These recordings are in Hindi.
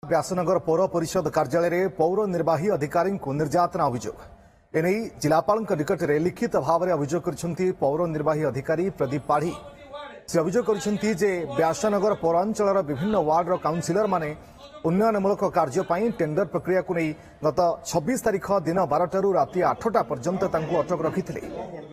व्यासनगर पौर परिषद कार्यालय में पौर निर्वाही अधिकारी निर्यातना अभियोग एने जिलापाल निकट में लिखित भाव में अभियोग कर पौर निर्वाही अधिकारी प्रदीप पाढ़ी से अभियोग कर व्यासनगर पौरांचल विभिन्न वार्डर काउंसिलर माने उन्नयनमूलक कार्य टेंडर प्रक्रिया को नहीं गत 26 तारीख दिन 12 राति 8टा पर्यंत अटक रखिते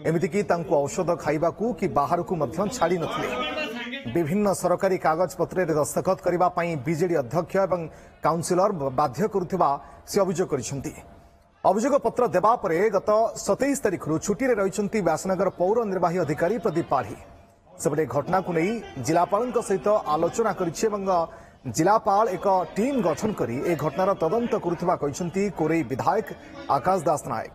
एमतीक औषध खाइबा कि बाहर को छाड़ी नथिले विभिन्न सरकारी कागज पत्र दस्तखत करने बीजेडी अध्यक्ष एवं काउंसिलर बाध्य करुवा से अभियोग कर अभियोग पत्र देवा परे गत 27 तारीख छुट्टी में रही व्यासनगर पौर निर्वाही अधिकारी प्रदीप पाढ़ी सेपटे घटना को नहीं जिलापाल सहित आलोचना कर जिलापाल एक टीम गठन करी ए घटनार तदंत करुवा कोरेई विधायक आकाश दास नायक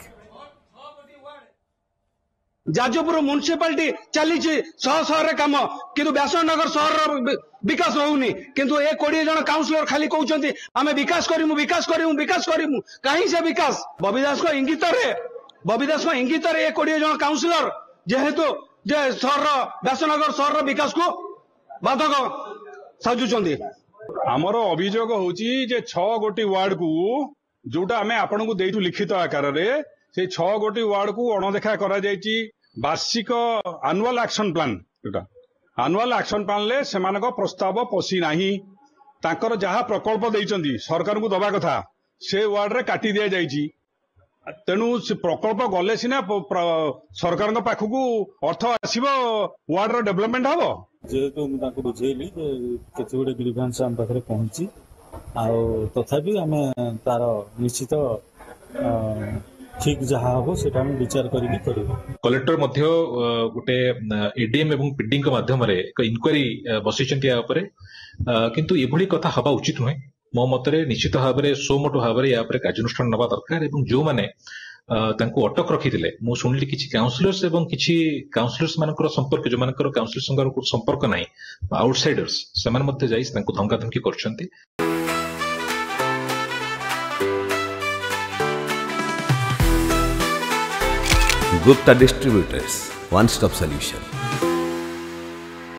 जाजपुर म्युनिसिपालिटी चली शह शहर कम किंतु व्यासनगर शहर विकास होउनी किंतु ए 20 जन काउंसिलर खाली कहउछंती आमे विकास करिमु कहीं से विकास बबी दास को इंगित रे ए 20 जन काउंसिलर जेहेतु जे शहर व्यासनगर शहर विकास को बाधक साजुचंती आमर अभियोग होची जे 6 गोटी वार्ड को जोटा आमे आपन को देइतु लिखित आकार रे से 6 गोटी वार्ड को अणदेखा करा जायची वार्षिक annual action plan annual action plan ले सेमानक प्रस्ताव पसी नाही तांकर जहा प्रकल्प देइचंती सरकार को दबा कथा से वार्ड रे काटी दिया जायची तेणु से प्रकल्प गले सिना सरकार पाखकू अर्थ आसीबो वार्ड रो डेवलपमेंट हबो जेहेतु मुझे बुझेली केते गुडे ग्रीवेंस हम पाखरे पहुंची तथापि आम तार निश्चित ठीक जहाँ हम से विचार कर कलेक्टर गोटे एडीएम एवं पीडी माध्यम एक इनक्वारी बसई किंतु एभली कथा हवा उचित नुहे मो मतरे निश्चित भाव में सोमोटो भाव में कार्यानुष्ठान नवा दरकार जो मैंने अटक रखी मु शुणिली किसी काउंसिलर्स एवं किसी काउंसिलर्स मानकर संपर्क जो मानकर काउंसिलर संग संपर्क नहीं आउटसाइडर्स से धमका धमकी कर Gupta distributors one stop solution.